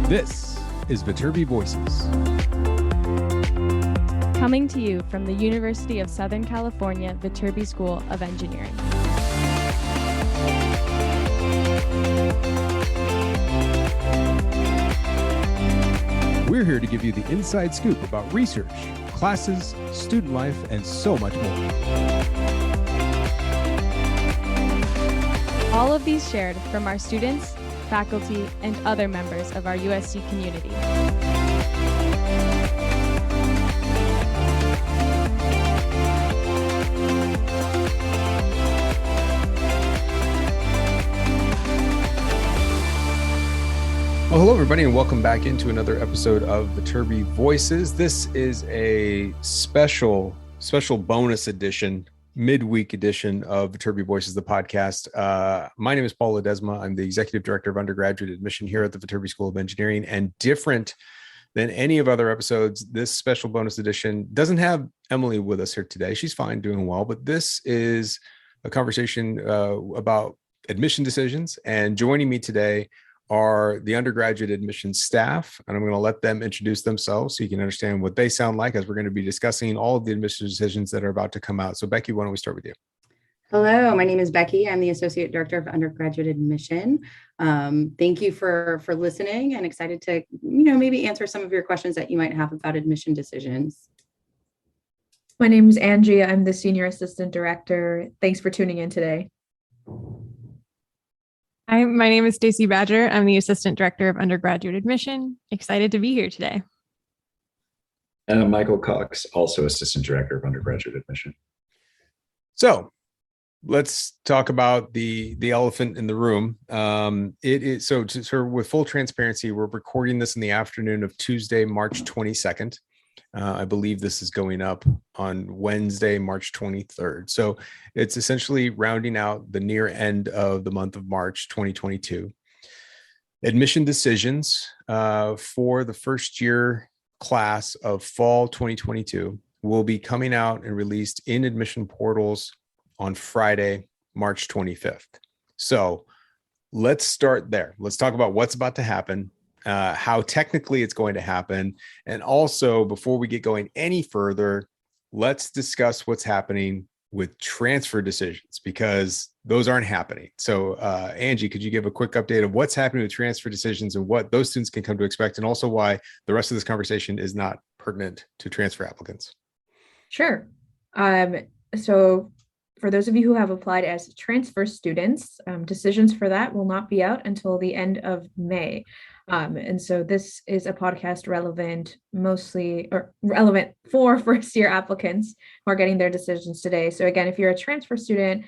This is Viterbi Voices. Coming to you from the University of Southern California Viterbi School of Engineering. We're here to give you the inside scoop about research, classes, student life, and so much more. All of these shared from our students, faculty, and other members of our USC community. Well, hello, everybody, and welcome back into another episode of Viterbi Voices. This is a special bonus edition, midweek edition of Viterbi Voices, the podcast. My name is Paul Ledesma. I'm the Executive Director of Undergraduate Admission here at the Viterbi School of Engineering, and different than any of other episodes, this special bonus edition doesn't have Emily with us here today. She's fine, doing well, but this is a conversation about admission decisions, and joining me today are the undergraduate admissions staff, and I'm going to let them introduce themselves so you can understand what they sound like as we're going to be discussing all of the admissions decisions that are about to come out. So Becky, why don't we start with you? Hello, my name is Becky. I'm the Associate Director of Undergraduate Admission. Thank you for listening, and excited to maybe answer some of your questions that you might have about admission decisions. My name is Angie. I'm the Senior Assistant Director. Thanks for tuning in today. Hi, my name is Stacy Badger. I'm the Assistant Director of Undergraduate Admission. Excited to be here today. And I'm Michael Cox, also Assistant Director of Undergraduate Admission. So let's talk about the elephant in the room. It is so with full transparency, we're recording this in the afternoon of Tuesday, March 22nd. I believe this is going up on Wednesday, March 23rd. So it's essentially rounding out the near end of the month of March 2022. Admission decisions for the first year class of fall 2022 will be coming out and released in admission portals on Friday, March 25th. So let's start there. Let's talk about what's about to happen, how technically it's going to happen. And also, before we get going any further, let's discuss what's happening with transfer decisions, because those aren't happening. So Angie, could you give a quick update of what's happening with transfer decisions and what those students can come to expect, and also why the rest of this conversation is not pertinent to transfer applicants? Sure. So for those of you who have applied as transfer students, decisions for that will not be out until the end of May. And so this is a podcast relevant for first year applicants who are getting their decisions today. So again, if you're a transfer student,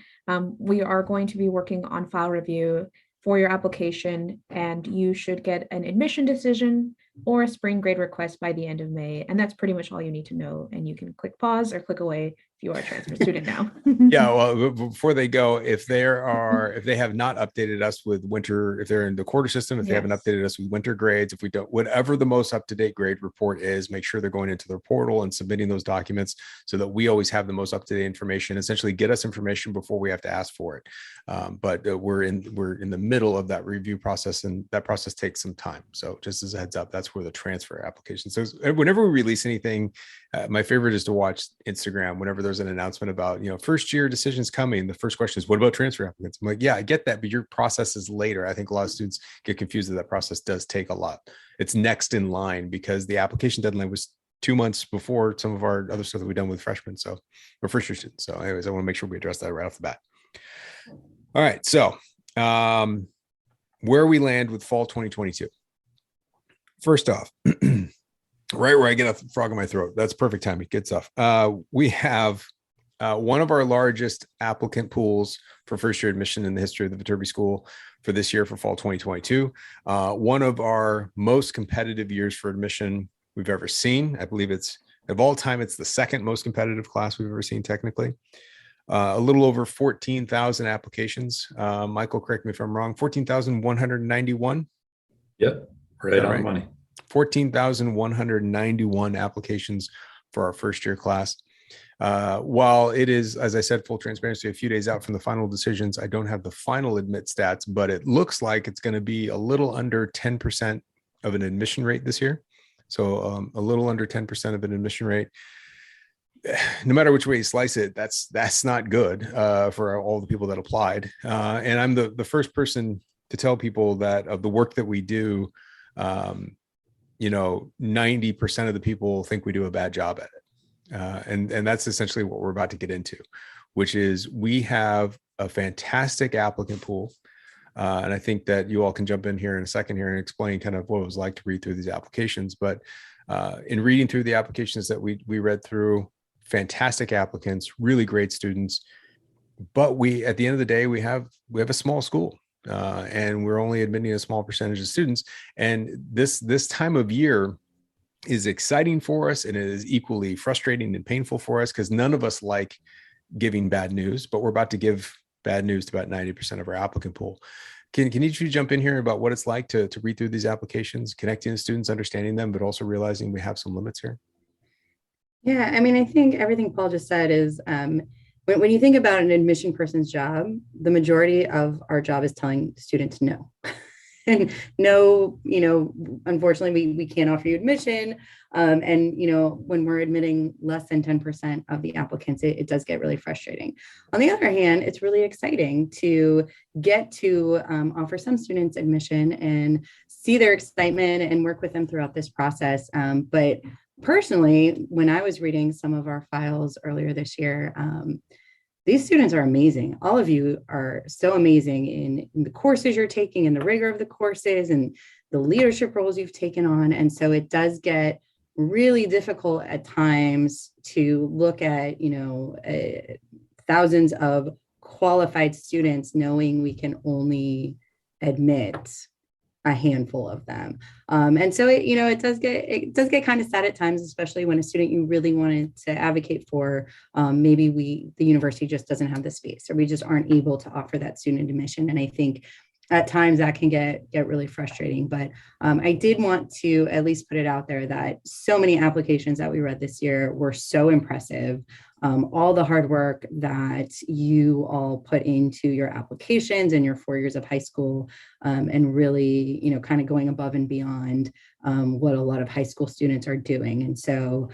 we are going to be working on file review for your application, and you should get an admission decision or a spring grade request by the end of May. And that's pretty much all you need to know. And you can click pause or click away if you are a transfer student now. Yeah, well, before they go, if they have not updated us with winter, if they're in the quarter system, if they haven't updated us with winter grades, if we don't, whatever the most up-to-date grade report is, make sure they're going into their portal and submitting those documents so that we always have the most up-to-date information. Essentially, get us information before we have to ask for it. But we're in the middle of that review process, and that process takes some time. So just as a heads up, that's where the transfer application. So whenever we release anything, my favorite is to watch Instagram whenever there's an announcement about, first year decisions coming. The first question is, what about transfer applicants? I'm like, yeah, I get that, but your process is later. I think a lot of students get confused that process does take a lot. It's next in line because the application deadline was 2 months before some of our other stuff that we've done with freshmen. So, or first year students. So anyways, I want to make sure we address that right off the bat. All right. So where we land with fall 2022. First off, right where I get a frog in my throat. That's perfect timing. Good stuff. We have one of our largest applicant pools for first year admission in the history of the Viterbi School for this year for fall 2022. One of our most competitive years for admission we've ever seen. I believe it's, of all time, it's the second most competitive class we've ever seen technically. A little over 14,000 applications. Michael, correct me if I'm wrong, 14,191? Yep, right on the money. 14,191 applications for our first year class. While it is, as I said, full transparency, a few days out from the final decisions, I don't have the final admit stats, but it looks like it's going to be a little under 10% of an admission rate this year. So a little under 10% of an admission rate. No matter which way you slice it, that's not good for all the people that applied. And I'm the first person to tell people that of the work that we do, 90% of the people think we do a bad job at it. And that's essentially what we're about to get into, which is we have a fantastic applicant pool. And I think that you all can jump in here in a second here and explain kind of what it was like to read through these applications. But in reading through the applications that we read through, fantastic applicants, really great students. But at the end of the day, we have a small school. And we're only admitting a small percentage of students. And this time of year is exciting for us, and it is equally frustrating and painful for us because none of us like giving bad news, but we're about to give bad news to about 90% of our applicant pool. Can each of you jump in here about what it's like to read through these applications, connecting to students, understanding them, but also realizing we have some limits here? Yeah, I mean, I think everything Paul just said is when you think about an admission person's job, the majority of our job is telling students no. And no, unfortunately, we can't offer you admission. And, when we're admitting less than 10% of the applicants, it does get really frustrating. On the other hand, it's really exciting to get to offer some students admission and see their excitement and work with them throughout this process. But personally, when I was reading some of our files earlier this year, these students are amazing. All of you are so amazing in the courses you're taking and the rigor of the courses and the leadership roles you've taken on. And so it does get really difficult at times to look at, thousands of qualified students knowing we can only admit a handful of them. And so it does get kind of sad at times, especially when a student you really wanted to advocate for, maybe the university just doesn't have the space, or we just aren't able to offer that student admission. And I think at times that can get really frustrating. But I did want to at least put it out there that so many applications that we read this year were so impressive. All the hard work that you all put into your applications and your 4 years of high school, and really, kind of going above and beyond what a lot of high school students are doing. And so,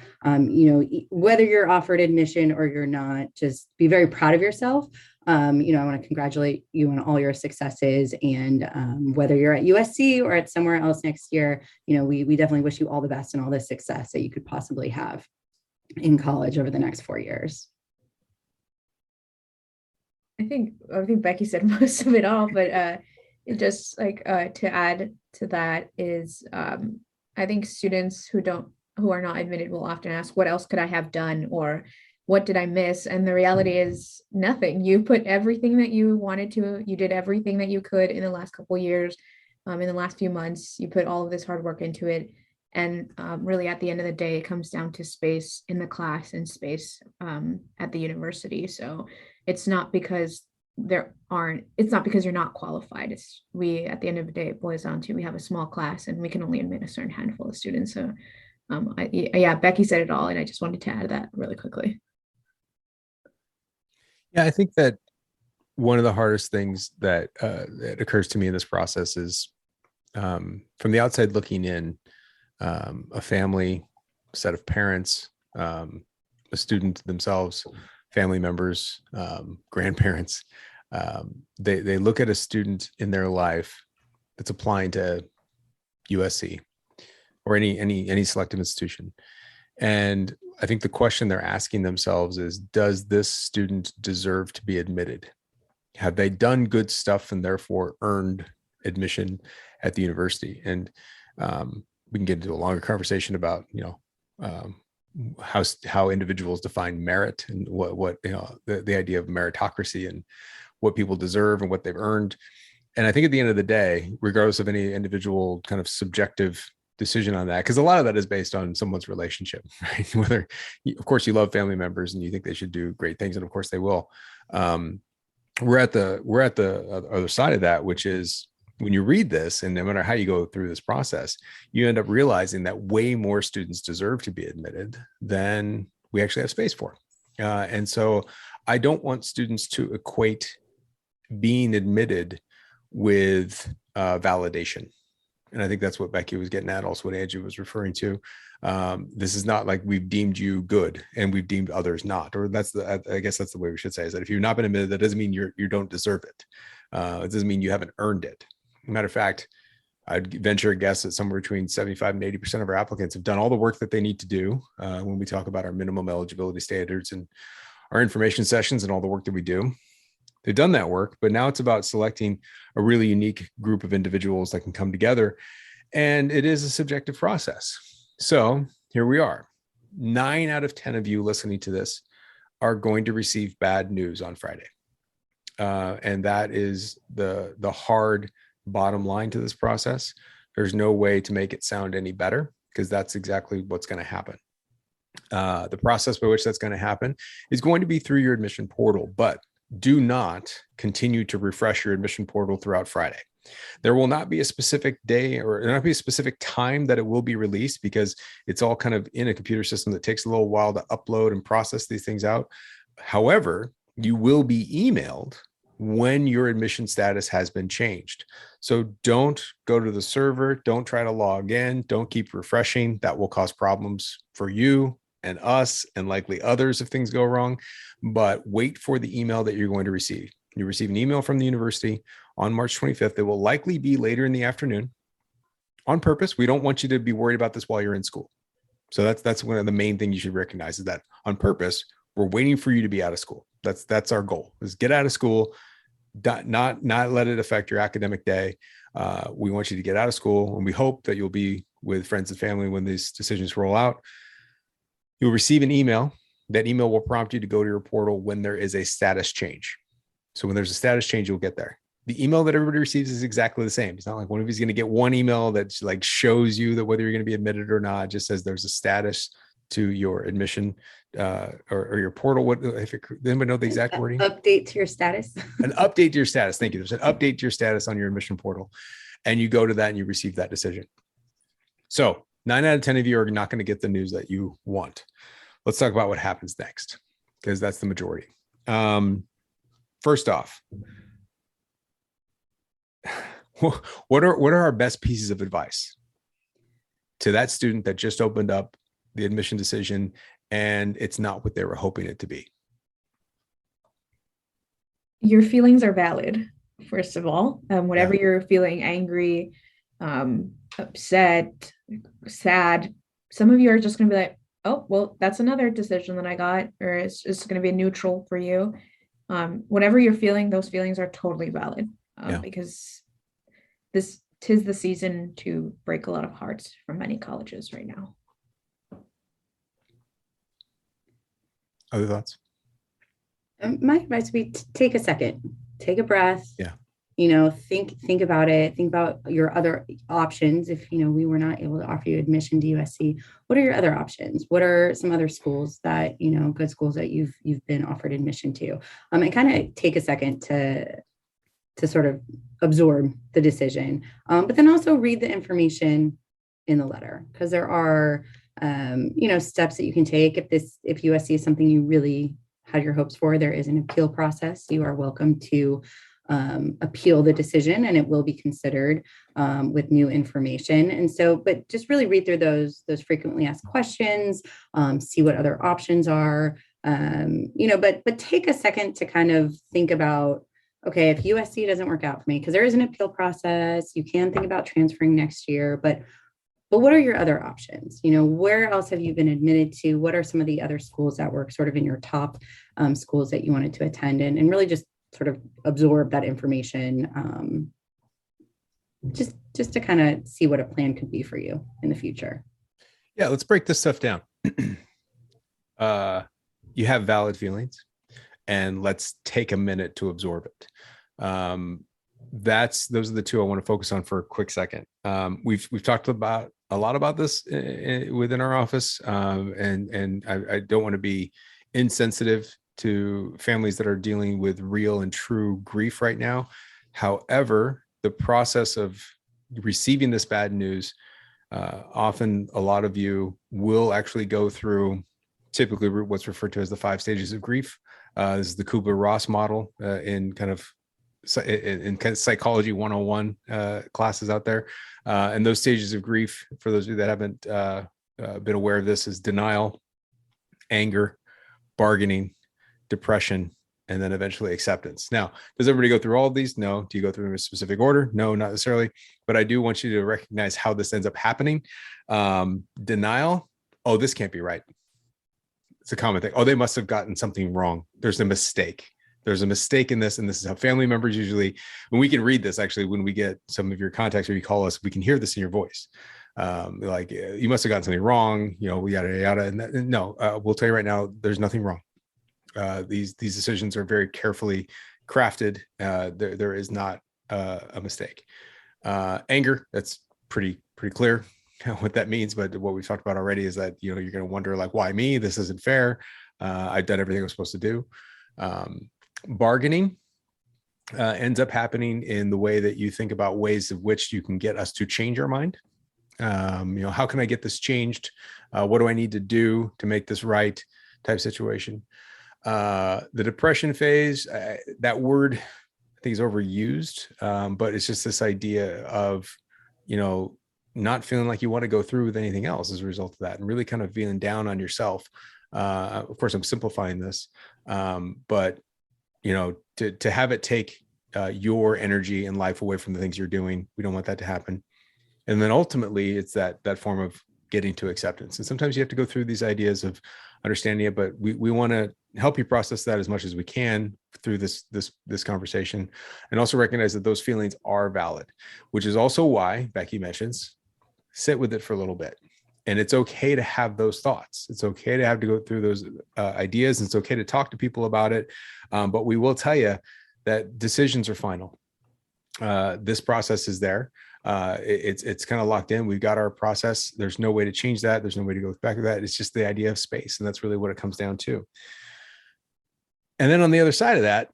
whether you're offered admission or you're not, just be very proud of yourself. I want to congratulate you on all your successes, and whether you're at USC or at somewhere else next year, we definitely wish you all the best and all the success that you could possibly have in college over the next 4 years. I think Becky said most of it all, but it just to add to that is I think students who are not admitted will often ask, what else could I have done, or what did I miss? And the reality is nothing. You put everything that you wanted to, you did everything that you could in the last couple of years, in the last few months, you put all of this hard work into it. And really at the end of the day, it comes down to space in the class and space at the university. So it's not because you're not qualified. At the end of the day, it boils down to, we have a small class and we can only admit a certain handful of students. So Becky said it all. And I just wanted to add that really quickly. Yeah, I think that one of the hardest things that occurs to me in this process is from the outside looking in, a family, set of parents, a student themselves, family members, grandparents, they look at a student in their life that's applying to USC or any selective institution. And I think the question they're asking themselves is, does this student deserve to be admitted? Have they done good stuff and therefore earned admission at the university? And we can get into a longer conversation about, how individuals define merit and what the idea of meritocracy and what people deserve and what they've earned. And I think at the end of the day, regardless of any individual kind of subjective decision on that, because a lot of that is based on someone's relationship, right? Whether, of course, you love family members and you think they should do great things, and of course they will. We're at the other side of that, which is when you read this, and no matter how you go through this process, you end up realizing that way more students deserve to be admitted than we actually have space for. And so I don't want students to equate being admitted with validation. And I think that's what Becky was getting at, also what Angie was referring to. This is not like we've deemed you good and we've deemed others not, or I guess that's the way we should say, is that if you've not been admitted, that doesn't mean you don't deserve it. It doesn't mean you haven't earned it. Matter of fact, I'd venture a guess that somewhere between 75 and 80% of our applicants have done all the work that they need to do when we talk about our minimum eligibility standards and our information sessions and all the work that we do. They've done that work, but now it's about selecting a really unique group of individuals that can come together. And it is a subjective process. So here we are. 9 out of 10 of you listening to this are going to receive bad news on Friday. And that is the hard bottom line to this process. There's no way to make it sound any better, because that's exactly what's going to happen. The process by which that's going to happen is going to be through your admission portal, but do not continue to refresh your admission portal throughout Friday. There will not be a specific day or there will not be a specific time that it will be released, because it's all kind of in a computer system that takes a little while to upload and process these things out. However, you will be emailed when your admission status has been changed. So don't go to the server. Don't try to log in. Don't keep refreshing. That will cause problems for you and us and likely others if things go wrong. But wait for the email that you're going to receive. You receive an email from the university on March 25th. It will likely be later in the afternoon on purpose. We don't want you to be worried about this while you're in school. So that's one of the main things you should recognize, is that on purpose, we're waiting for you to be out of school. That's our goal, is get out of school, not let it affect your academic day. We want you to get out of school, and we hope that you'll be with friends and family when these decisions roll out. You'll receive an email. That email will prompt you to go to your portal when there is a status change. So when there's a status change, you'll get there. The email that everybody receives is exactly the same. It's not like one of you is going to get one email that like shows you that whether you're going to be admitted or not. It just says there's a status to your admission or your portal. What if it, anybody know the exact wording? Update to your status. An update to your status. Thank you. There's an update to your status on your admission portal, and you go to that and you receive that decision. So 9 out of 10 of you are not going to get the news that you want. Let's talk about what happens next, because that's the majority. First off, what are our best pieces of advice to that student that just opened up the admission decision and it's not what they were hoping it to be? Your feelings are valid, first of all. Whatever you're feeling, angry, upset, sad, some of you are just going to be like, oh, well, that's another decision that I got, or it's going to be neutral for you. Whatever you're feeling, those feelings are totally valid, because tis the season to break a lot of hearts from many colleges right now. Other thoughts? My advice would be take a second, take a breath. Yeah. Think about it. Think about your other options. If, we were not able to offer you admission to USC, what are your other options? What are some other schools that, good schools that you've been offered admission to? And kind of take a second to sort of absorb the decision. But then also read the information in the letter, because there are, steps that you can take. If USC is something you really had your hopes for, there is an appeal process. You are welcome to appeal the decision, and it will be considered with new information. And so, but just really read through those frequently asked questions, see what other options are, but take a second to kind of think about, okay, if USC doesn't work out for me, because there is an appeal process, you can think about transferring next year, but what are your other options? Where else have you been admitted to? What are some of the other schools that were sort of in your top schools that you wanted to attend, and really just sort of absorb that information, just to kind of see what a plan could be for you in the future. Yeah, let's break this stuff down. You have valid feelings, and let's take a minute to absorb it. Those are the two I want to focus on for a quick second. We've talked about a lot about this within our office, and I don't want to be insensitive to families that are dealing with real and true grief right now. However, the process of receiving this bad news, often a lot of you will actually go through typically what's referred to as the 5 stages of grief. This is the Kubler-Ross model in kind of in kind of psychology 101 classes out there. And those stages of grief, for those of you that haven't been aware of this, is denial, anger, bargaining, depression, and then eventually acceptance. Now, does everybody go through all of these? No. Do you go through them in a specific order? No, not necessarily. But I do want you to recognize how this ends up happening. Denial. Oh, this can't be right. It's a common thing. Oh, they must have gotten something wrong. There's a mistake. There's a mistake in this. And this is how family members usually, when we can read this, actually, when we get some of your contacts or you call us, we can hear this in your voice. Like, you must have gotten something wrong, yada, yada. And no, we'll tell you right now, there's nothing wrong. These decisions are very carefully crafted. There is not a mistake. Anger, that's pretty clear what that means. But what we've talked about already is that, you're going to wonder, like, why me? This isn't fair. I've done everything I'm supposed to do. Bargaining ends up happening in the way that you think about ways of which you can get us to change our mind. How can I get this changed? What do I need to do to make this right? Type situation. The depression phase, that word I think is overused, but it's just this idea of, not feeling like you want to go through with anything else as a result of that, and really kind of feeling down on yourself. Of course, I'm simplifying this, but to have it take your energy and life away from the things you're doing, we don't want that to happen. And then ultimately, it's that form of getting to acceptance. And sometimes you have to go through these ideas of understanding it, but we want to help you process that as much as we can through this conversation, and also recognize that those feelings are valid, which is also why Becky mentions sit with it for a little bit. And it's okay to have those thoughts. It's okay to have to go through those ideas. And it's okay to talk to people about it. But we will tell you that decisions are final. This process is there. It's kind of locked in. We've got our process. There's no way to change that. There's no way to go back to that. It's just the idea of space. And that's really what it comes down to. And then on the other side of that,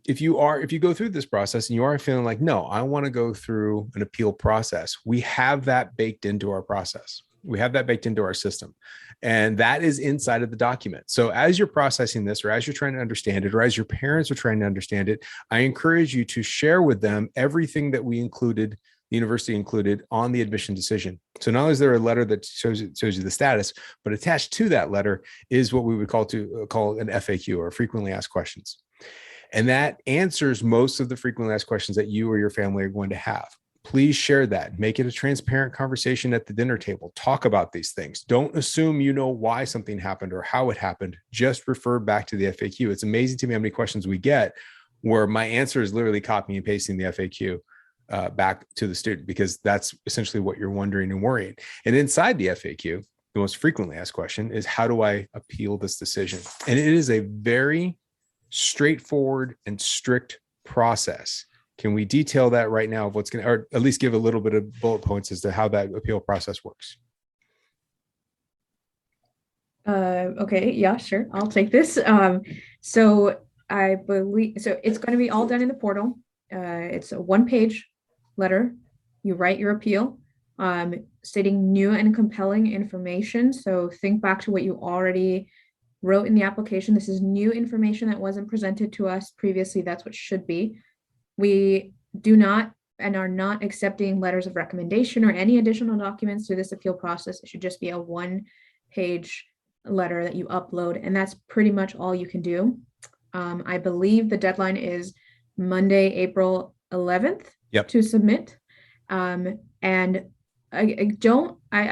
if you go through this process and you are feeling like, no, I want to go through an appeal process, we have that baked into our process. We have that baked into our system. And that is inside of the document. So as you're processing this, or as you're trying to understand it, or as your parents are trying to understand it, I encourage you to share with them everything that we included, the university included, on the admission decision. So not only is there a letter that shows you the status, but attached to that letter is what we would call an FAQ, or frequently asked questions. And that answers most of the frequently asked questions that you or your family are going to have. Please share that. Make it a transparent conversation at the dinner table. Talk about these things. Don't assume you know why something happened or how it happened. Just refer back to the FAQ. It's amazing to me how many questions we get where my answer is literally copying and pasting the FAQ back to the student, because that's essentially what you're wondering and worrying. And inside the FAQ, the most frequently asked question is, how do I appeal this decision? And it is a very straightforward and strict process. Can we detail that right now of what's going to, or at least give a little bit of bullet points as to how that appeal process works? Okay, yeah, sure. I'll take this. So I believe, so it's going to be all done in the portal. It's a 1-page letter. You write your appeal, stating new and compelling information. So think back to what you already wrote in the application. This is new information that wasn't presented to us previously. That's what should be. We do not and are not accepting letters of recommendation or any additional documents through this appeal process. It should just be a 1-page letter that you upload, and that's pretty much all you can do. I believe the deadline is Monday, April 11th to submit. And I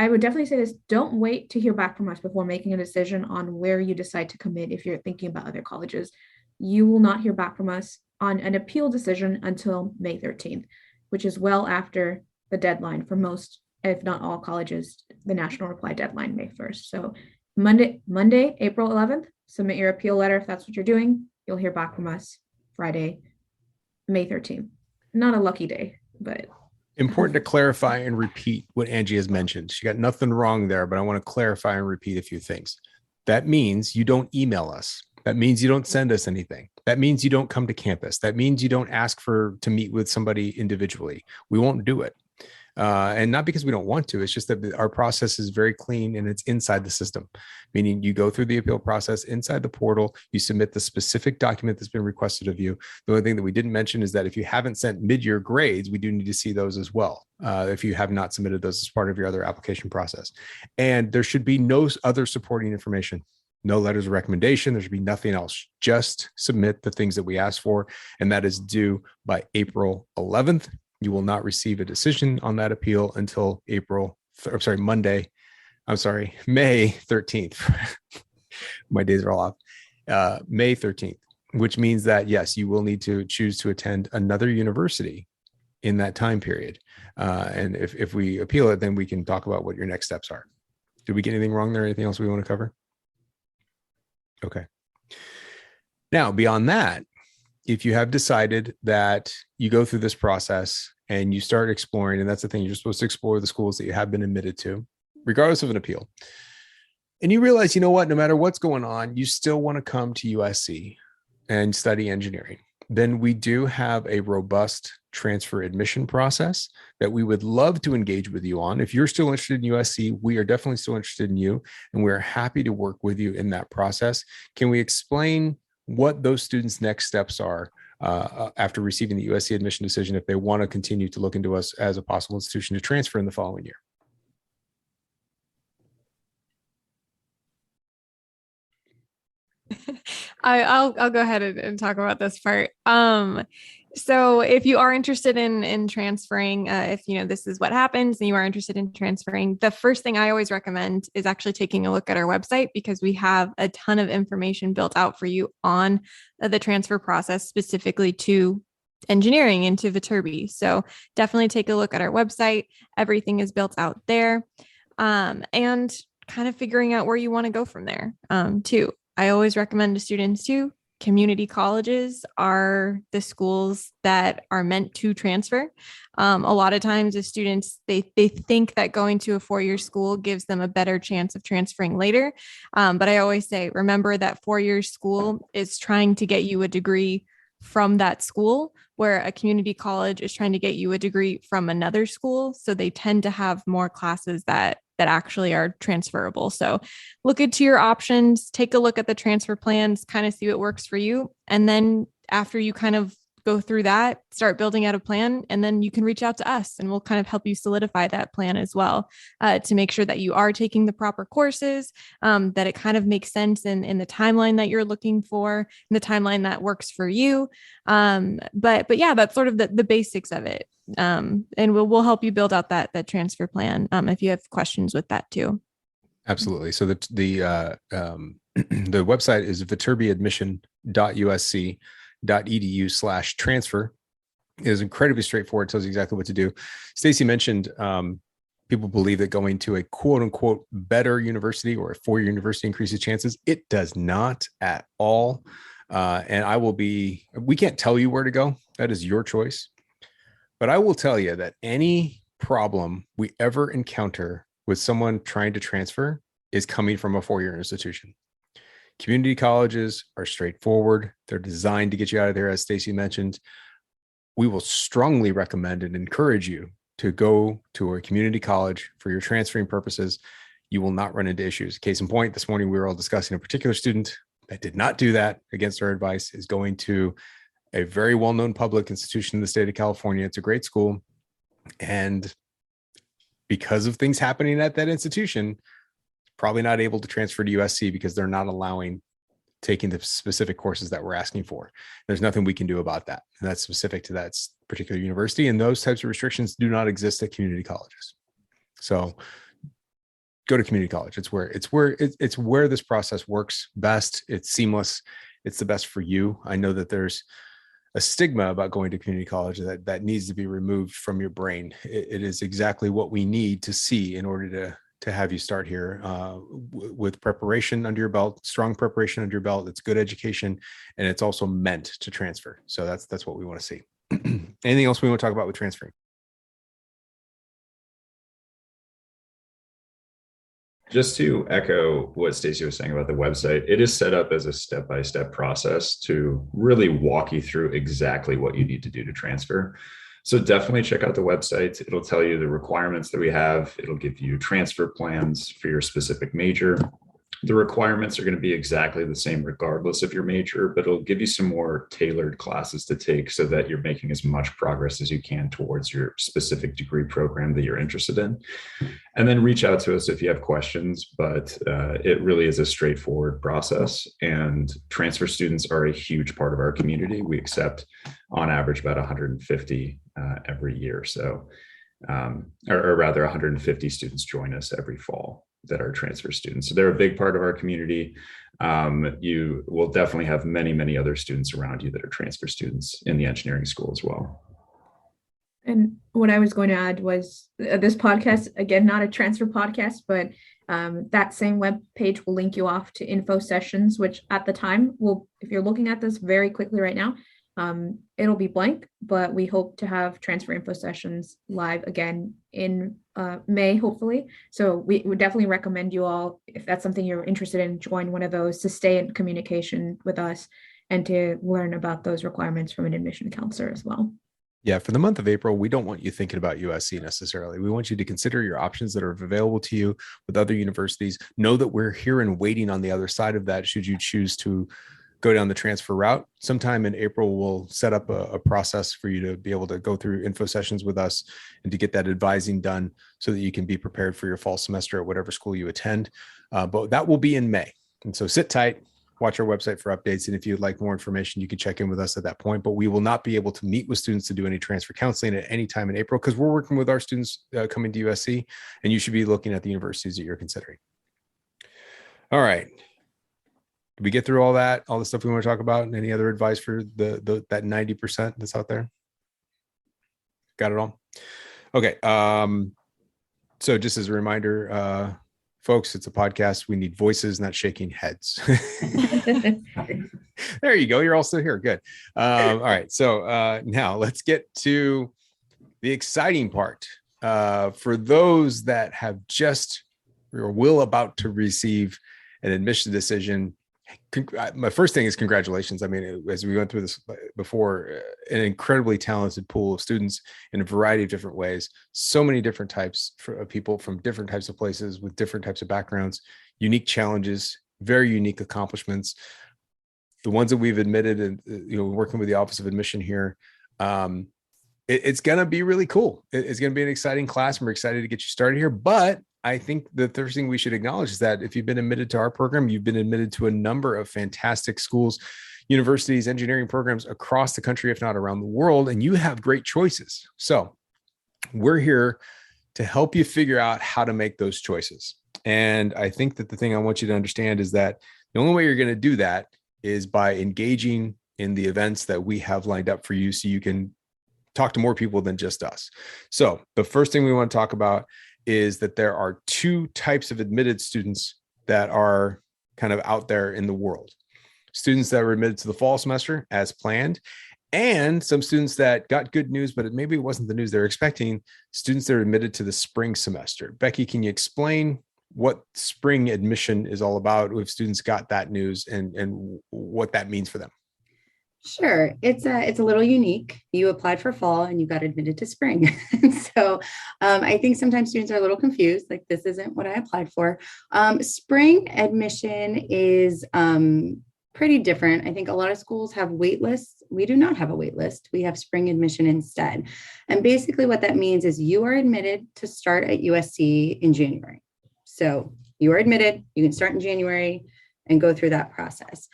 would definitely say this, don't wait to hear back from us before making a decision on where you decide to commit. If you're thinking about other colleges, you will not hear back from us on an appeal decision until May 13th, which is well after the deadline for most, if not all colleges, the national reply deadline, May 1st. So Monday, April 11th, submit your appeal letter. If that's what you're doing, you'll hear back from us Friday, May 13th. Not a lucky day, but important to clarify and repeat what Angie has mentioned. She got nothing wrong there, but I want to clarify and repeat a few things. That means you don't email us. That means you don't send us anything. That means you don't come to campus. That means you don't ask to meet with somebody individually. We won't do it. And not because we don't want to, it's just that our process is very clean and it's inside the system, meaning you go through the appeal process inside the portal, you submit the specific document that's been requested of you. The only thing that we didn't mention is that if you haven't sent mid-year grades, we do need to see those as well. If you have not submitted those as part of your other application process. And there should be no other supporting information. No letters of recommendation. There should be nothing else. Just submit the things that we asked for, and that is due by April 11th. You will not receive a decision on that appeal until May 13th. My days are all off. May 13th, which means that, yes, you will need to choose to attend another university in that time period. And if we appeal it, then we can talk about what your next steps are. Did we get anything wrong there? Anything else we want to cover? Okay. Now, beyond that, if you have decided that you go through this process and you start exploring, and that's the thing, you're supposed to explore the schools that you have been admitted to, regardless of an appeal. And you realize, you know what, no matter what's going on, you still want to come to USC and study engineering. Then we do have a robust transfer admission process that we would love to engage with you on. If you're still interested in USC, we are definitely still interested in you, and we're happy to work with you in that process. Can we explain what those students' next steps are after receiving the USC admission decision if they want to continue to look into us as a possible institution to transfer in the following year? I'll go ahead and talk about this part. So if you are interested in transferring, if this is what happens and you are interested in transferring, the first thing I always recommend is actually taking a look at our website, because we have a ton of information built out for you on the transfer process, specifically to engineering into Viterbi. So definitely take a look at our website. Everything is built out there, and kind of figuring out where you want to go from there too. I always recommend to students too, community colleges are the schools that are meant to transfer. A lot of times the students, they think that going to a four-year school gives them a better chance of transferring later. But I always say, remember that four-year school is trying to get you a degree from that school, where a community college is trying to get you a degree from another school. So they tend to have more classes that actually are transferable. So look into your options, take a look at the transfer plans, kind of see what works for you. And then after you kind of go through that, start building out a plan, and then you can reach out to us and we'll kind of help you solidify that plan as well, to make sure that you are taking the proper courses, that it kind of makes sense in the timeline that you're looking for, in the timeline that works for you. But yeah, that's sort of the basics of it. And we'll help you build out that transfer plan if you have questions with that too. Absolutely. So the website is viterbiadmission.usc.edu/transfer. It is incredibly straightforward. Tells you exactly what to do. Stacy mentioned people believe that going to a quote unquote better university or a four-year university increases chances. It does not at all. And we can't tell you where to go. That is your choice. But I will tell you that any problem we ever encounter with someone trying to transfer is coming from a four-year institution. Community colleges are straightforward. They're designed to get you out of there, as Stacy mentioned. We will strongly recommend and encourage you to go to a community college for your transferring purposes. You will not run into issues. Case in point, this morning we were all discussing a particular student that did not do that against our advice, is going to a very well-known public institution in the state of California. It's a great school. And because of things happening at that institution, probably not able to transfer to USC because they're not allowing taking the specific courses that we're asking for. There's nothing we can do about that. And that's specific to that particular university. And those types of restrictions do not exist at community colleges. So go to community college. It's where this process works best. It's seamless. It's the best for you. I know that there's a stigma about going to community college that needs to be removed from your brain. It is exactly what we need to see in order to have you start here with preparation under your belt, strong preparation under your belt. It's good education, and it's also meant to transfer. So that's what we want to see. Anything else we want to talk about with transferring? Just to echo what Stacey was saying about the website, it is set up as a step-by-step process to really walk you through exactly what you need to do to transfer. So definitely check out the website. It'll tell you the requirements that we have. It'll give you transfer plans for your specific major. The requirements are going to be exactly the same regardless of your major, but it'll give you some more tailored classes to take so that you're making as much progress as you can towards your specific degree program that you're interested in. And then reach out to us if you have questions, but it really is a straightforward process. And transfer students are a huge part of our community. We accept on average about 150 every year. So, or rather 150 students join us every fall that are transfer students. So they're a big part of our community. You will definitely have many, many other students around you that are transfer students in the engineering school as well. And what I was going to add was this podcast, again, not a transfer podcast, but that same web page will link you off to info sessions, which at the time will, if you're looking at this very quickly right now, it'll be blank, but we hope to have transfer info sessions live again in May, hopefully. So we would definitely recommend you all, if that's something you're interested in, join one of those to stay in communication with us and to learn about those requirements from an admission counselor as well. Yeah, for the month of April, we don't want you thinking about USC necessarily. We want you to consider your options that are available to you with other universities. Know that we're here and waiting on the other side of that should you choose to go down the transfer route. Sometime in April, we'll set up a process for you to be able to go through info sessions with us and to get that advising done so that you can be prepared for your fall semester at whatever school you attend. But that will be in May. And so sit tight, watch our website for updates. And if you'd like more information, you can check in with us at that point. But we will not be able to meet with students to do any transfer counseling at any time in April because we're working with our students coming to USC, and you should be looking at the universities that you're considering. All right. Did we get through all the stuff we want to talk about, and any other advice for that 90% that's out there? Got it all? Okay. So just as a reminder, folks, it's a podcast. We need voices, not shaking heads. There you go. You're all still here. Good. All right. So now let's get to the exciting part. For those that have just or will about to receive an admission decision, my first thing is congratulations. I mean, as we went through this before, an incredibly talented pool of students in a variety of different ways, so many different types of people from different types of places with different types of backgrounds, unique challenges, very unique accomplishments. The ones that we've admitted and, working with the Office of Admission here, it's going to be really cool. It's going to be an exciting class, and we're excited to get you started here. But I think the first thing we should acknowledge is that if you've been admitted to our program, you've been admitted to a number of fantastic schools, universities, engineering programs across the country, if not around the world, and you have great choices. So we're here to help you figure out how to make those choices. And I think that the thing I want you to understand is that the only way you're going to do that is by engaging in the events that we have lined up for you so you can talk to more people than just us. So the first thing we want to talk about is that there are two types of admitted students that are kind of out there in the world. Students that were admitted to the fall semester as planned, and some students that got good news, but maybe it wasn't the news they were expecting, students that are admitted to the spring semester. Becky, can you explain what spring admission is all about if students got that news and what that means for them? Sure. It's a little unique. You applied for fall and you got admitted to spring. So I think sometimes students are a little confused, like this isn't what I applied for. Spring admission is pretty different. I think a lot of schools have wait lists. We do not have a wait list. We have spring admission instead. And basically what that means is you are admitted to start at USC in January. So you are admitted, you can start in January and go through that process.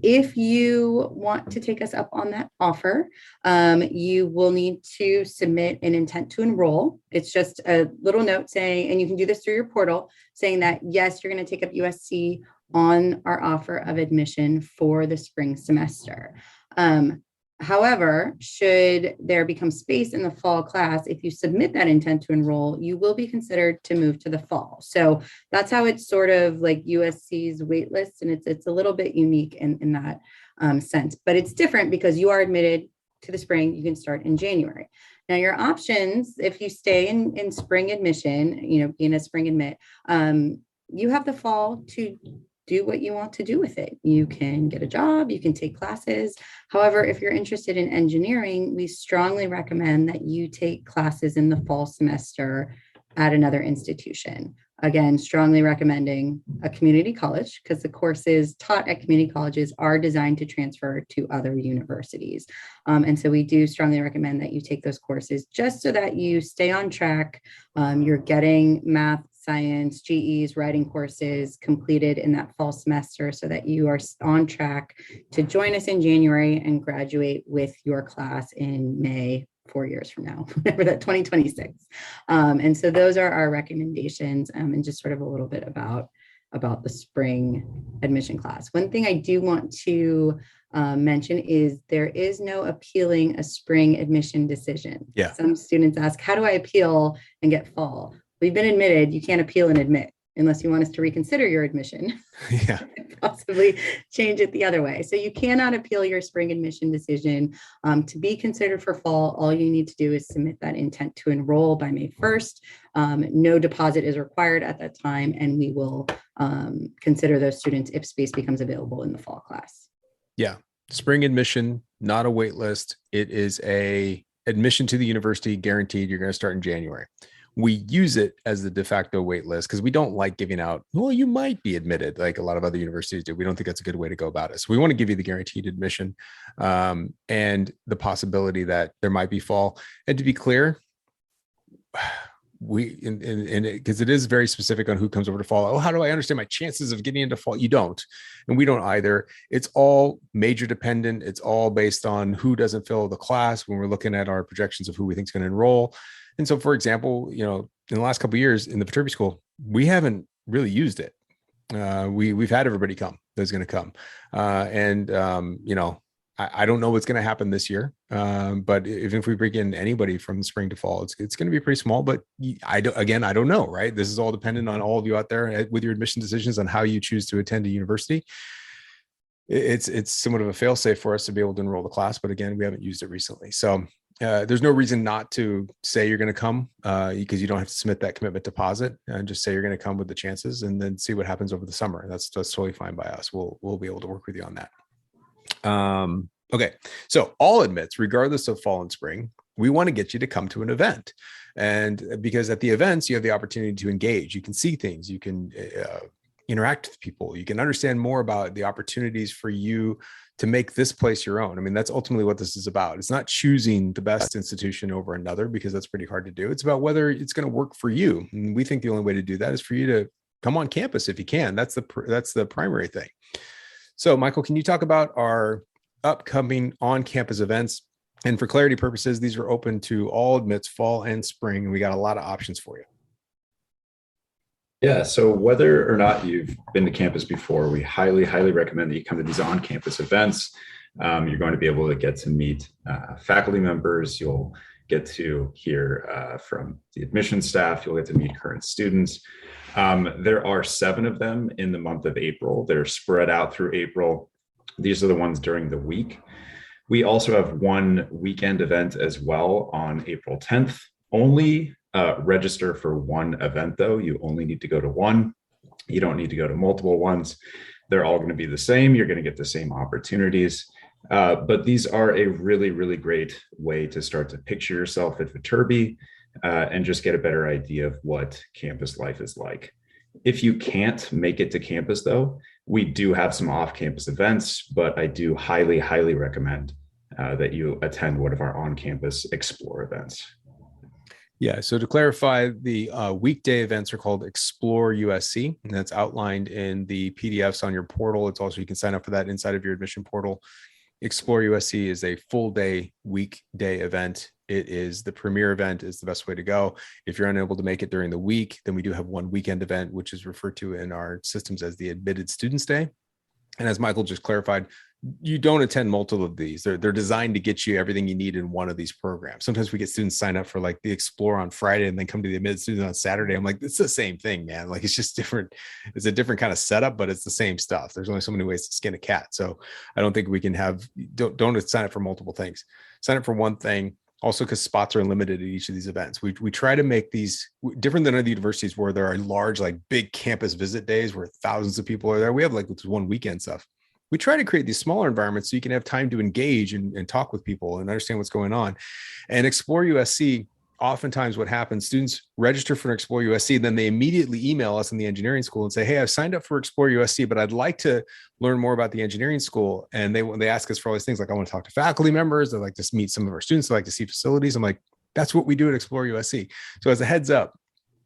If you want to take us up on that offer, you will need to submit an intent to enroll. It's just a little note saying, and you can do this through your portal, saying that, yes, you're going to take up USC on our offer of admission for the spring semester. However, should there become space in the fall class, if you submit that intent to enroll, you will be considered to move to the fall. So that's how it's sort of like USC's wait list, and it's a little bit unique in that sense. But it's different because you are admitted to the spring, you can start in January. Now, your options, if you stay in spring admission, being a spring admit, you have the fall to do what you want to do with it. You can get a job, you can take classes. However, if you're interested in engineering, we strongly recommend that you take classes in the fall semester at another institution. Again, strongly recommending a community college, because the courses taught at community colleges are designed to transfer to other universities. And so we do strongly recommend that you take those courses just so that you stay on track. You're getting math, science, GEs, writing courses completed in that fall semester so that you are on track to join us in January and graduate with your class in May, 4 years from now, whatever that 2026. And so those are our recommendations, and just sort of a little bit about the spring admission class. One thing I do want to mention is there is no appealing a spring admission decision. Yeah. Some students ask, how do I appeal and get fall? We've been admitted, you can't appeal and admit unless you want us to reconsider your admission. Yeah. Possibly change it the other way. So you cannot appeal your spring admission decision. To be considered for fall, all you need to do is submit that intent to enroll by May 1st. No deposit is required at that time, and we will consider those students if space becomes available in the fall class. Yeah. Spring admission, not a wait list. It is a admission to the university guaranteed. You're going to start in January. We use it as the de facto wait list because we don't like giving out, well, you might be admitted like a lot of other universities do. We don't think that's a good way to go about it. So we want to give you the guaranteed admission and the possibility that there might be fall. And to be clear, because it is very specific on who comes over to fall. Oh, how do I understand my chances of getting into fall? You don't, and we don't either. It's all major dependent. It's all based on who doesn't fill the class when we're looking at our projections of who we think is going to enroll. And so, for example, in the last couple of years in the Viterbi school, we haven't really used it. We've had everybody come that's going to come. I don't know what's going to happen this year. But even if we bring in anybody from spring to fall, it's going to be pretty small, but I don't know, right? This is all dependent on all of you out there with your admission decisions on how you choose to attend a university. It's somewhat of a fail safe for us to be able to enroll the class. But again, we haven't used it recently. So there's no reason not to say you're going to come because you don't have to submit that commitment deposit, and just say you're going to come with the chances and then see what happens over the summer. That's totally fine by us. We'll be able to work with you on that. Okay. So all admits, regardless of fall and spring, we want to get you to come to an event. And because at the events, you have the opportunity to engage, you can see things, you can interact with people, you can understand more about the opportunities for you to make this place your own. I mean, that's ultimately what this is about. It's not choosing the best institution over another, because that's pretty hard to do. It's about whether it's going to work for you. And we think the only way to do that is for you to come on campus if you can. That's the primary thing. So Michael, can you talk about our upcoming on-campus events? And for clarity purposes, these are open to all admits, fall and spring. And we got a lot of options for you. Yeah, so whether or not you've been to campus before, we highly, highly recommend that you come to these on-campus events. You're going to be able to get to meet faculty members. You'll get to hear from the admissions staff. You'll get to meet current students. There are 7 of them in the month of April. They're spread out through April. These are the ones during the week. We also have one weekend event as well on April 10th. Only register for one event, though. You only need to go to one. You don't need to go to multiple ones. They're all going to be the same. You're going to get the same opportunities. But these are a really, really great way to start to picture yourself at Viterbi and just get a better idea of what campus life is like. If you can't make it to campus, though, we do have some off-campus events, but I do highly, highly recommend that you attend one of our on-campus Explore events. Yeah. So to clarify, the weekday events are called Explore USC, and that's outlined in the PDFs on your portal. It's also, you can sign up for that inside of your admission portal. Explore USC is a full day weekday event. It is the premier event, is the best way to go. If you're unable to make it during the week, then we do have one weekend event, which is referred to in our systems as the Admitted Students Day. And as Michael just clarified, you don't attend multiple of these. They're designed to get you everything you need in one of these programs. Sometimes we get students sign up for like the Explore on Friday and then come to the Admitted Students on Saturday. I'm like, it's the same thing, man. Like, it's just different. It's a different kind of setup, but it's the same stuff. There's only so many ways to skin a cat. So I don't think we can have, don't sign up for multiple things. Sign up for one thing. Also, because spots are limited at each of these events. We try to make these different than other universities where there are large, like big campus visit days where thousands of people are there. We have like this one weekend stuff. We try to create these smaller environments so you can have time to engage and talk with people and understand what's going on. And Explore USC, oftentimes what happens, students register for Explore USC, then they immediately email us in the engineering school and say, hey, I've signed up for Explore USC, but I'd like to learn more about the engineering school. And they ask us for all these things like, I want to talk to faculty members. I'd like to meet some of our students. I'd like to see facilities. I'm like, that's what we do at Explore USC. So as a heads up,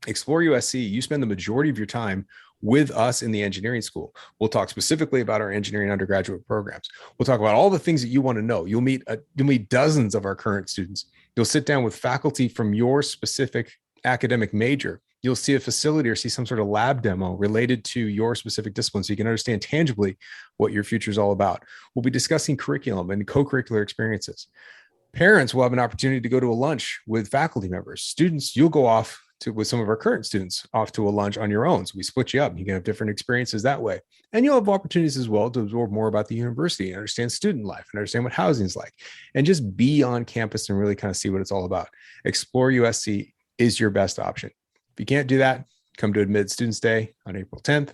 Explore USC, you spend the majority of your time with us in the engineering school. We'll talk specifically about our engineering undergraduate programs. We'll talk about all the things that you want to know. You'll meet dozens of our current students. You'll sit down with faculty from your specific academic major. You'll see a facility or see some sort of lab demo related to your specific discipline so you can understand tangibly what your future is all about. We'll be discussing curriculum and co-curricular experiences. Parents will have an opportunity to go to a lunch with faculty members. Students, you'll go off with some of our current students off to a lunch on your own. So we split you up. You can have different experiences that way. And you'll have opportunities as well to absorb more about the university and understand student life and understand what housing is like and just be on campus and really kind of see what it's all about. Explore USC is your best option. If you can't do that, come to Admitted Students Day on April 10th.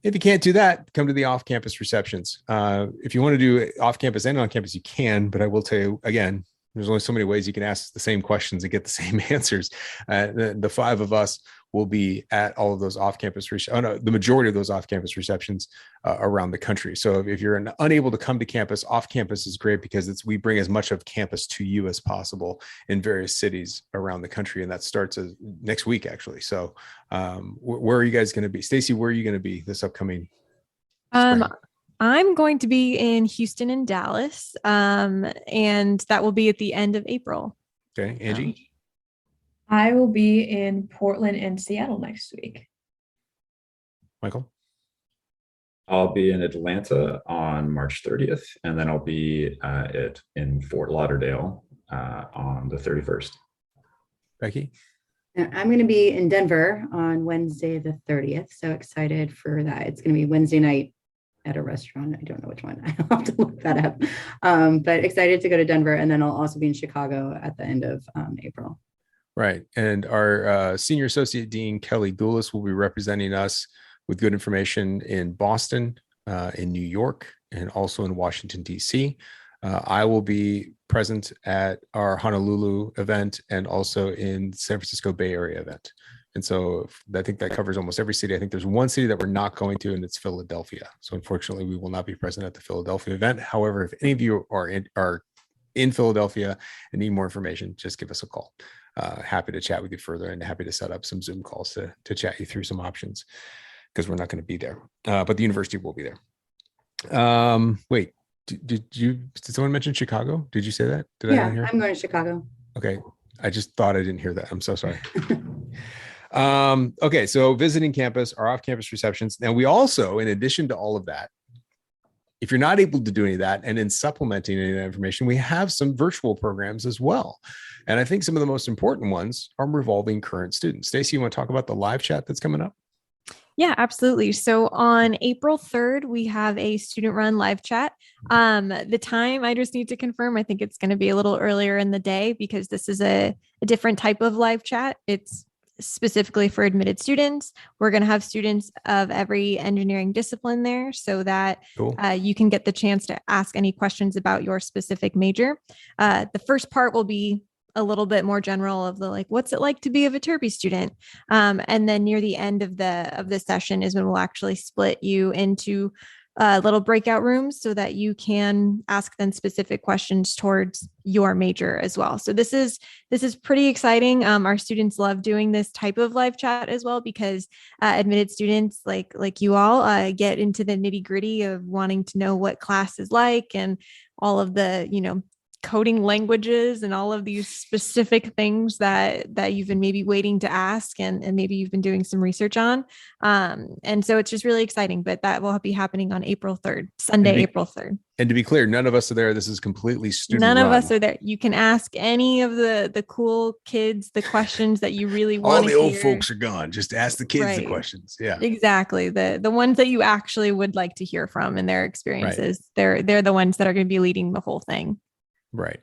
If you can't do that, come to the off-campus receptions. If you want to do off-campus and on-campus, you can, but I will tell you again, there's only so many ways you can ask the same questions and get the same answers. The five of us will be at all of those off-campus, the majority of those off-campus receptions around the country. So if you're unable to come to campus, off-campus is great because we bring as much of campus to you as possible in various cities around the country. And that starts next week, actually. So where are you guys going to be? Stacy, where are you going to be this upcoming spring? I'm going to be in Houston and Dallas, and that will be at the end of April. Okay, Angie? I will be in Portland and Seattle next week. Michael? I'll be in Atlanta on March 30th, and then I'll be in Fort Lauderdale on the 31st. Becky? I'm going to be in Denver on Wednesday, the 30th. So excited for that. It's going to be Wednesday night at a restaurant. I don't know which one. I'll have to look that up. But excited to go to Denver. And then I'll also be in Chicago at the end of April. Right. And our Senior Associate Dean, Kelly Goulis, will be representing us with good information in Boston, in New York, and also in Washington, D.C. I will be present at our Honolulu event and also in San Francisco Bay Area event. And so I think that covers almost every city. I think there's one city that we're not going to, and it's Philadelphia. So unfortunately, we will not be present at the Philadelphia event. However, if any of you are in Philadelphia and need more information, just give us a call. Happy to chat with you further and happy to set up some Zoom calls to chat you through some options because we're not going to be there. But the university will be there. Wait, did someone mention Chicago? Did you say that? Did Yeah, I hear? I'm going to Chicago. Okay. I just thought I didn't hear that. I'm so sorry. Okay. So visiting campus, our off-campus receptions. Now we also, in addition to all of that, if you're not able to do any of that and in supplementing any of that information, we have some virtual programs as well. And I think some of the most important ones are revolving current students. Stacey, you want to talk about the live chat that's coming up? Yeah, absolutely. So on April 3rd, we have a student-run live chat. The time I just need to confirm. I think it's going to be a little earlier in the day because this is a different type of live chat. It's specifically for admitted students. We're going to have students of every engineering discipline there so that you can get the chance to ask any questions about your specific major. The first part will be a little bit more general of what's it like to be a Viterbi student? And then near the end of the session is when we'll actually split you into little breakout rooms so that you can ask them specific questions towards your major as well. So this is pretty exciting. Our students love doing this type of live chat as well because admitted students like you all get into the nitty gritty of wanting to know what class is like and all of the, coding languages and all of these specific things that you've been maybe waiting to ask and maybe you've been doing some research on. And so it's just really exciting, but that will be happening on April 3rd, Sunday, April 3rd. And to be clear, none of us are there. This is completely student None run. of us are there. You can ask any of the cool kids the questions that you really want to hear. All the old folks are gone. Just ask the kids the questions. Yeah, exactly. The ones that you actually would like to hear from and their experiences. Right. They're the ones that are going to be leading the whole thing. Right.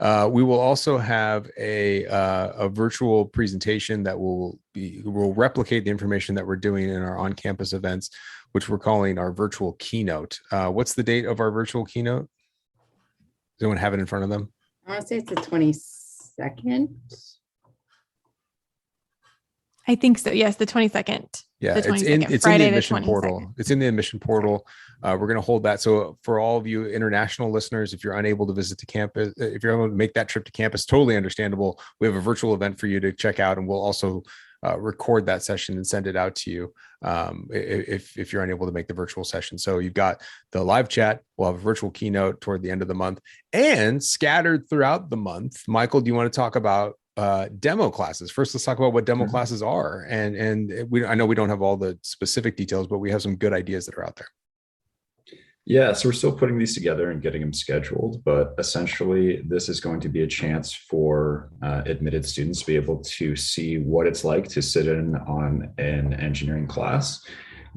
We will also have a virtual presentation that will replicate the information that we're doing in our on-campus events, which we're calling our virtual keynote. What's the date of our virtual keynote? Does anyone have it in front of them? I want to say it's the 22nd. I think so. Yes, the 22nd. Yeah, The it's in 22nd, the the admission 22nd. portal. It's in the admission portal. We're going to hold that. So for all of you international listeners, if you're unable to visit the campus, if you're able to make that trip to campus, totally understandable. We have a virtual event for you to check out, and we'll also record that session and send it out to you if you're unable to make the virtual session. So you've got the live chat. We'll have a virtual keynote toward the end of the month, and scattered throughout the month. Michael, do you want to talk about demo classes? First, let's talk about what demo classes are. And I know we don't have all the specific details, but we have some good ideas that are out there. Yeah, so we're still putting these together and getting them scheduled, but essentially this is going to be a chance for admitted students to be able to see what it's like to sit in on an engineering class.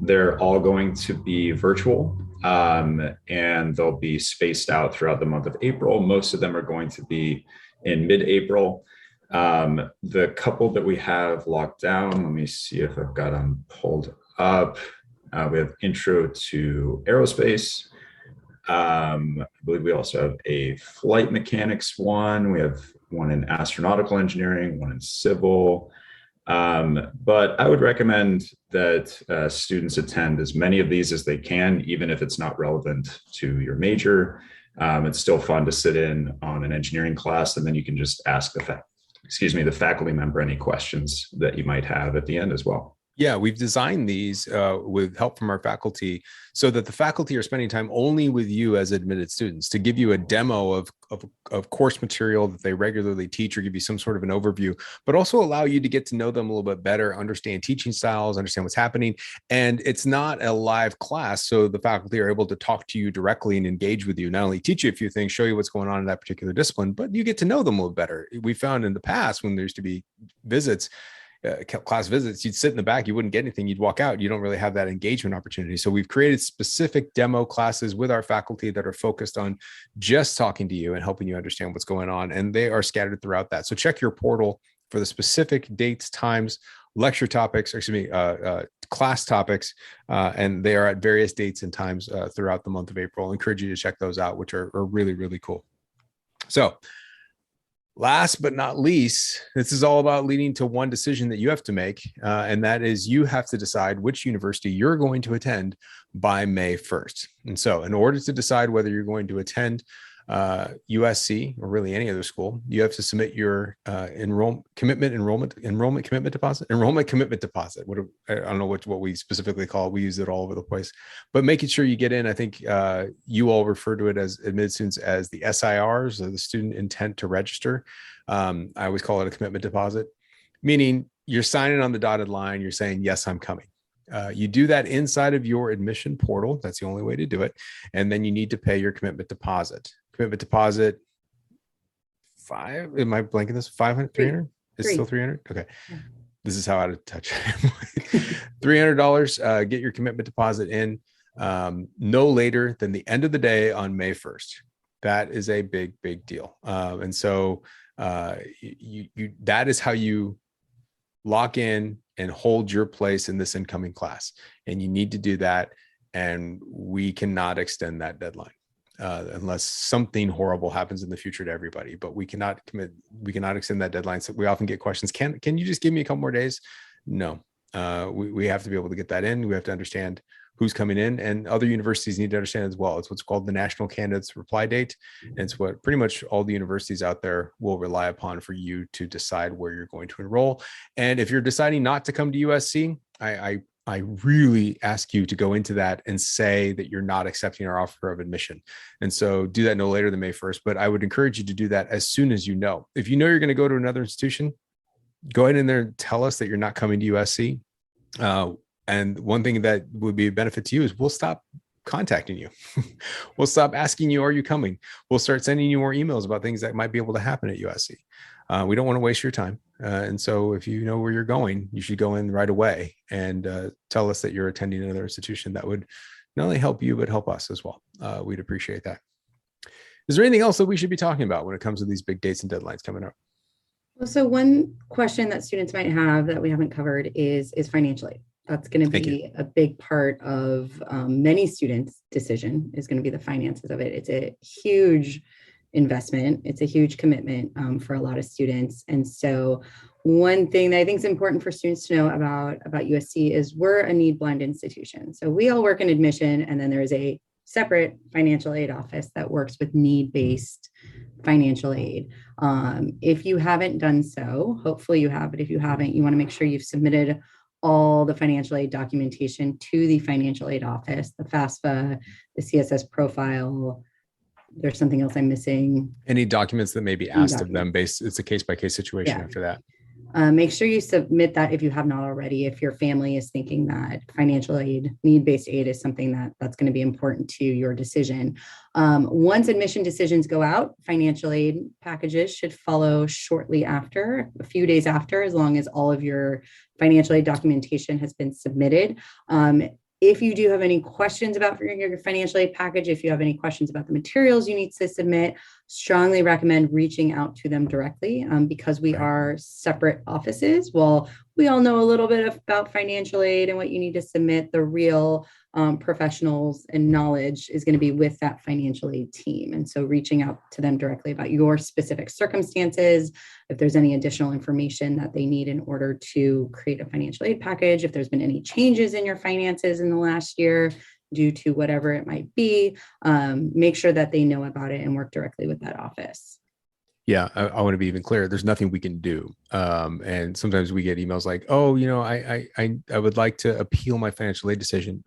They're all going to be virtual, and they'll be spaced out throughout the month of April. Most of them are going to be in mid-April. The couple that we have locked down, let me see if I've got them pulled up. We have intro to aerospace. I believe we also have a flight mechanics one. We have one in astronautical engineering, one in civil. But I would recommend that students attend as many of these as they can, even if it's not relevant to your major. It's still fun to sit in on an engineering class, and then you can just ask the faculty member any questions that you might have at the end as well. Yeah, we've designed these with help from our faculty so that the faculty are spending time only with you as admitted students to give you a demo of course material that they regularly teach, or give you some sort of an overview, but also allow you to get to know them a little bit better, understand teaching styles, understand what's happening. And it's not a live class, so the faculty are able to talk to you directly and engage with you, not only teach you a few things, show you what's going on in that particular discipline, but you get to know them a little better. We found in the past when there used to be visits, class visits, you'd sit in the back, you wouldn't get anything, you'd walk out, you don't really have that engagement opportunity. So we've created specific demo classes with our faculty that are focused on just talking to you and helping you understand what's going on, and they are scattered throughout that. So check your portal for the specific dates, times, lecture topics, class topics, and they are at various dates and times throughout the month of April. I encourage you to check those out, which are really, really cool. So last but not least, this is all about leading to one decision that you have to make, and that is you have to decide which university you're going to attend by May 1st. And so in order to decide whether you're going to attend USC or really any other school, you have to submit your enrollment commitment deposit. I don't know what we specifically call it. We use it all over the place, but making sure you get in. I think you all refer to it as admitted students as the SIRs, or the student intent to register. I always call it a commitment deposit, meaning you're signing on the dotted line. You're saying, yes, I'm coming. You do that inside of your admission portal. That's the only way to do it. And then you need to pay your commitment deposit. Commitment deposit, am I blanking this? 500, 300? It's still 300? Okay. Yeah. This is how out of touch I am. $300, get your commitment deposit in no later than the end of the day on May 1st. That is a big, big deal. And so that is how you lock in and hold your place in this incoming class. And you need to do that. And we cannot extend that deadline unless something horrible happens in the future to everybody. But we cannot extend that deadline. So we often get questions, can you just give me a couple more days? No, we have to be able to get that in. We have to understand who's coming in, and other universities need to understand as well. It's what's called the National Candidates Reply Date. And it's what pretty much all the universities out there will rely upon for you to decide where you're going to enroll. And if you're deciding not to come to USC, I really ask you to go into that and say that you're not accepting our offer of admission. And so do that no later than May 1st, but I would encourage you to do that as soon as you know. If you know you're going to go to another institution, go ahead in there and tell us that you're not coming to USC. And one thing that would be a benefit to you is we'll stop contacting you. We'll stop asking you, are you coming? We'll start sending you more emails about things that might be able to happen at USC. We don't want to waste your time. And so if you know where you're going, you should go in right away and tell us that you're attending another institution. That would not only help you, but help us as well. We'd appreciate that. Is there anything else that we should be talking about when it comes to these big dates and deadlines coming up? Well, so one question that students might have that we haven't covered is financial aid. That's going to Thank be a big part of many students' decision is going to be the finances of it. It's a huge investment. It's a huge commitment for a lot of students. And so one thing that I think is important for students to know about USC is we're a need blind institution. So we all work in admission, and then there is a separate financial aid office that works with need-based financial aid. If you haven't done so, hopefully you have, but if you haven't, you want to make sure you've submitted all the financial aid documentation to the financial aid office, the FAFSA, the CSS profile. There's something else I'm missing. Any documents that may be asked of them it's a case-by-case situation after that. Make sure you submit that if you have not already, if your family is thinking that financial aid, need-based aid is something that's going to be important to your decision. Once admission decisions go out, financial aid packages should follow shortly after, a few days after, as long as all of your financial aid documentation has been submitted. If you do have any questions about your financial aid package, if you have any questions about the materials you need to submit, strongly recommend reaching out to them directly because we are separate offices. Well, we all know a little bit about financial aid and what you need to submit. The real professionals and knowledge is going to be with that financial aid team. And so reaching out to them directly about your specific circumstances, if there's any additional information that they need in order to create a financial aid package, if there's been any changes in your finances in the last year due to whatever it might be, make sure that they know about it and work directly with that office. Yeah, I want to be even clear. There's nothing we can do. And sometimes we get emails like, oh, I would like to appeal my financial aid decision.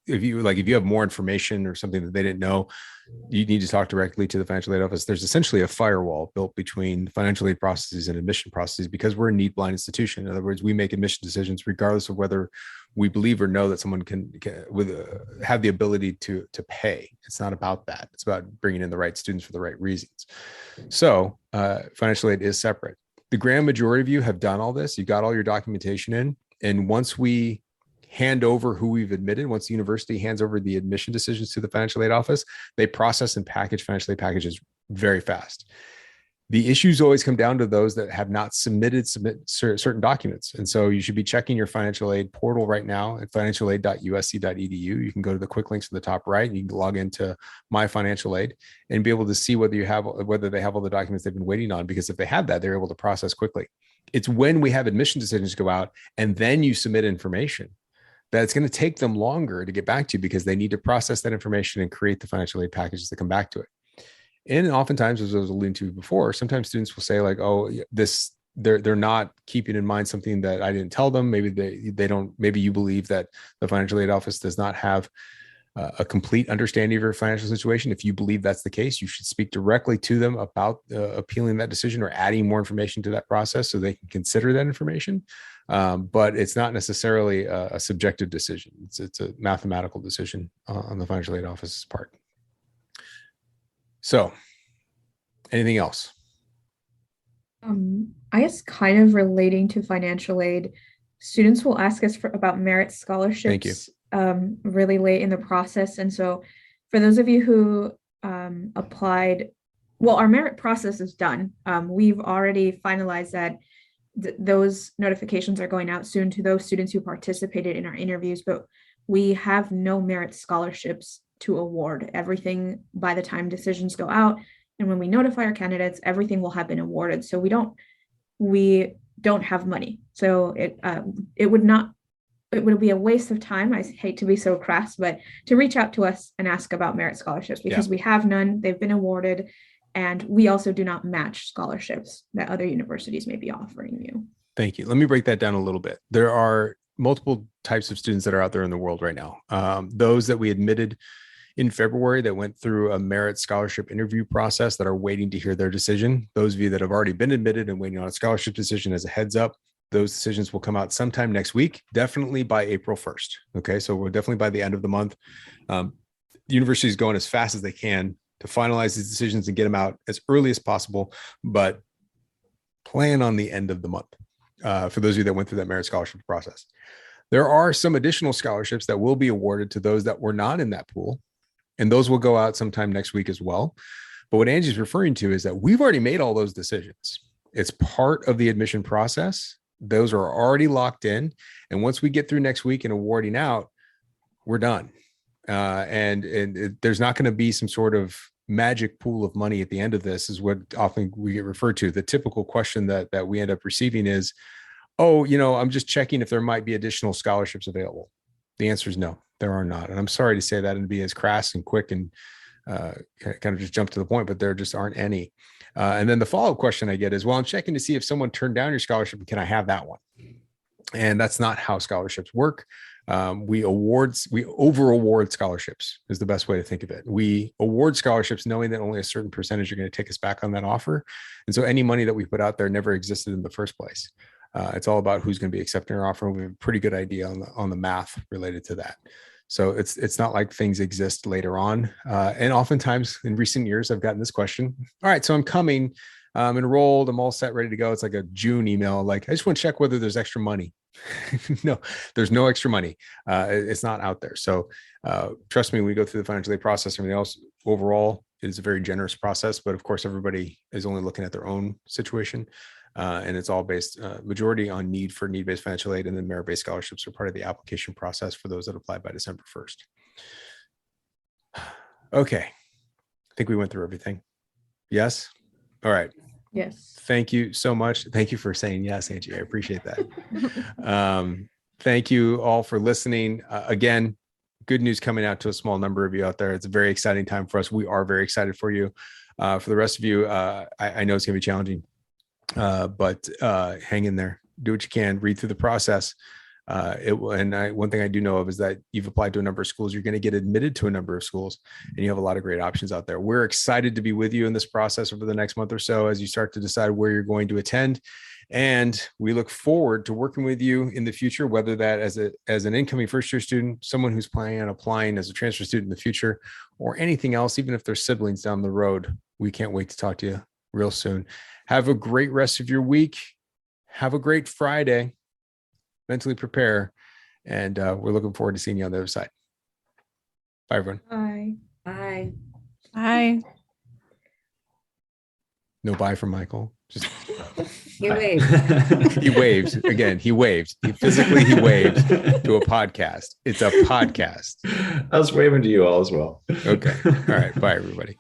If you have more information or something that they didn't know, you need to talk directly to the financial aid office. There's essentially a firewall built between financial aid processes and admission processes because we're a need blind institution. In other words, we make admission decisions regardless of whether we believe or know that someone can have the ability to pay. It's not about that. It's about bringing in the right students for the right reasons. So financial aid is separate. The grand majority of you have done all this. You got all your documentation in. And once we hand over who we've admitted, once the university hands over the admission decisions to the financial aid office, they process and package financial aid packages very fast. The issues always come down to those that have not submit certain documents. And so you should be checking your financial aid portal right now at financialaid.usc.edu. You can go to the quick links in the top right and you can log into My Financial Aid and be able to see whether they have all the documents they've been waiting on, because if they have that, they're able to process quickly. It's when we have admission decisions go out and then you submit information that it's going to take them longer to get back to you because they need to process that information and create the financial aid packages that come back to it. And oftentimes, as I was alluding to before, sometimes students will say like, oh, they're not keeping in mind something that I didn't tell them. Maybe they don't, maybe you believe that the financial aid office does not have a complete understanding of your financial situation. If you believe that's the case, you should speak directly to them about appealing that decision or adding more information to that process so they can consider that information. But it's not necessarily a subjective decision. It's a mathematical decision on the financial aid office's part. So anything else? I guess kind of relating to financial aid, students will ask us about merit scholarships. Thank you. Really late in the process. And so for those of you who applied, well, our merit process is done. We've already finalized that those notifications are going out soon to those students who participated in our interviews, but we have no merit scholarships to award. Everything by the time decisions go out and when we notify our candidates, everything will have been awarded. So we don't have money. So it would be a waste of time. I hate to be so crass, but to reach out to us and ask about merit scholarships because we have none. They've been awarded. And we also do not match scholarships that other universities may be offering you. Thank you. Let me break that down a little bit. There are multiple types of students that are out there in the world right now. Those that we admitted in February that went through a merit scholarship interview process that are waiting to hear their decision. Those of you that have already been admitted and waiting on a scholarship decision, as a heads up, those decisions will come out sometime next week, definitely by April 1st. Okay, so we're definitely by the end of the month. The university is going as fast as they can to finalize these decisions and get them out as early as possible, but plan on the end of the month for those of you that went through that merit scholarship process. There are some additional scholarships that will be awarded to those that were not in that pool, and those will go out sometime next week as well. But what Angie's referring to is that we've already made all those decisions. It's part of the admission process. Those are already locked in. And once we get through next week and awarding out, we're done. There's not going to be some sort of magic pool of money at the end of this, is what often we get referred to. The typical question that we end up receiving is, oh, I'm just checking if there might be additional scholarships available. The answer is no, there are not. And I'm sorry to say that and be as crass and quick and kind of just jump to the point, but there just aren't any. And then the follow-up question I get is, well, I'm checking to see if someone turned down your scholarship, and can I have that one? And that's not how scholarships work. We over award scholarships is the best way to think of it. We award scholarships knowing that only a certain percentage are going to take us back on that offer. And so any money that we put out there never existed in the first place. It's all about who's going to be accepting our offer. And we have a pretty good idea on the math related to that. So it's not like things exist later on. And oftentimes in recent years, I've gotten this question. All right, so I'm coming, I'm enrolled, I'm all set, ready to go. It's like a June email. Like, I just want to check whether there's extra money. No, there's no extra money. It's not out there. So trust me, we go through the financial aid process. Everything else overall is a very generous process, but of course, everybody is only looking at their own situation. And it's all based majority on need-based financial aid, and then merit-based scholarships are part of the application process for those that apply by December 1st. Okay. I think we went through everything. Yes. All right. Yes. Thank you so much. Thank you for saying yes, Angie. I appreciate that. Thank you all for listening. Again, good news coming out to a small number of you out there. It's a very exciting time for us. We are very excited for you. For the rest of you, I know it's going to be challenging. But hang in there, do what you can, read through the process. One thing I do know of is that you've applied to a number of schools. You're going to get admitted to a number of schools, and you have a lot of great options out there. We're excited to be with you in this process over the next month or so as you start to decide where you're going to attend. And we look forward to working with you in the future, whether that as an incoming first-year student, someone who's planning on applying as a transfer student in the future, or anything else, even if they're siblings down the road. We can't wait to talk to you real soon. Have a great rest of your week. Have a great Friday. Mentally prepare. And we're looking forward to seeing you on the other side. Bye, everyone. Bye. Bye. Bye. No bye from Michael. Just You waved. he waved. Again, he waved. He waved to a podcast. It's a podcast. I was waving to you all as well. Okay. All right. Bye, everybody.